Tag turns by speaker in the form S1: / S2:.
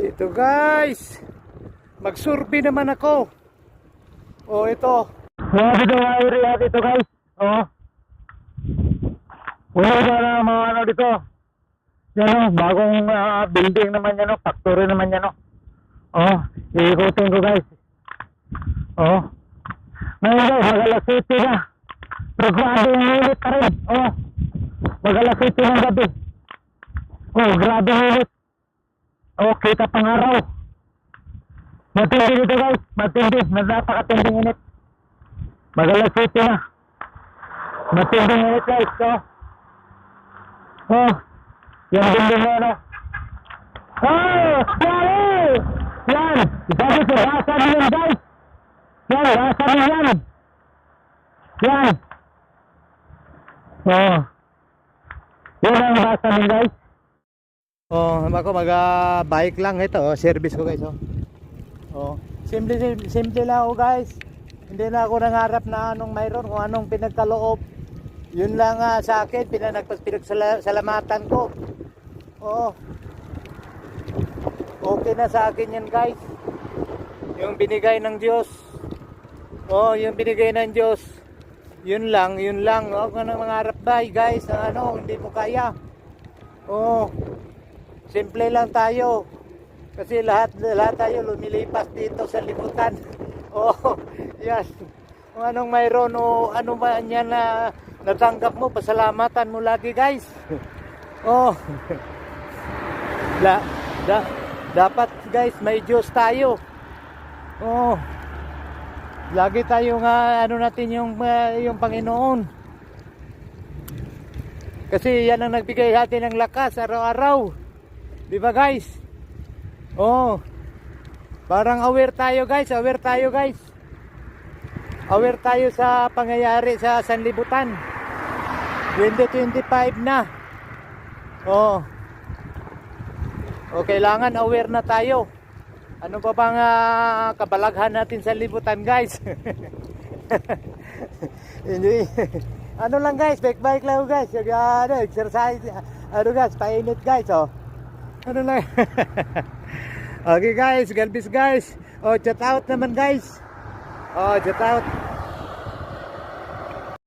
S1: Ito guys, mag-survey naman ako. Oh, ito.
S2: Dito nga area dito guys. Oh. Wala ba na mga ano dito? Yan o, bagong building naman yan o, factory naman yan o. Oh, iikutin ko guys. Oh. Ngayon guys, mag-alas 7 na. Pero grabe yung init pa rin. Oh. Mag-alas 7 ng gabi. Oh, grabe yung init. Oh, kita pang araw. Matindi dito guys, matindi. Napakatinding init. Mag-alas 7 na. Matinding init guys. Oh. Oh. Yan building na ano. Oh! Yan! Yan! Sabi ko, rasa yan guys. Yan, rasa yan. Yan. Oh. Yan ang rasa yan guys.
S1: Oh, ako mag-bike lang ito, oh, service ko guys, oh. Oh, simple lang ako guys. Hindi na ako nangarap na anong mayroon, kung anong pinagkaloob. Yun lang sa akin, pinagsalamatan ko. Oh. Okay na sa akin yan guys. Yung binigay ng Diyos. Oh, yung binigay ng Diyos. Yun lang. Oh, kung anong mangarap ba guys, ano, hindi mo kaya. Oh. Simple lang tayo. Kasi lahat tayo lumilipas dito sa libutan. Oh, yes. Kung anong mayroon o ano ba yan na natanggap mo, pasalamatan mo lagi guys. Oh. Dapat guys, may Diyos tayo. Oh. Lagi tayo nga ano natin yung Panginoon. Kasi yan ang nagbigay natin ng lakas araw-araw. Di ba guys? Oh. Parang aware tayo guys. Aware tayo sa pangyayari sa sanlibutan. 2025 na. Oh. O kailangan aware na tayo. Ano pa bang kabalaghan natin sa libutan guys? Hindi. Ano lang guys, bike lang guys. Exercise. Ano guys, painit guys oh. Ano lang. Okay guys, galbis guys. Oh, chat out naman guys. Oh, chat out.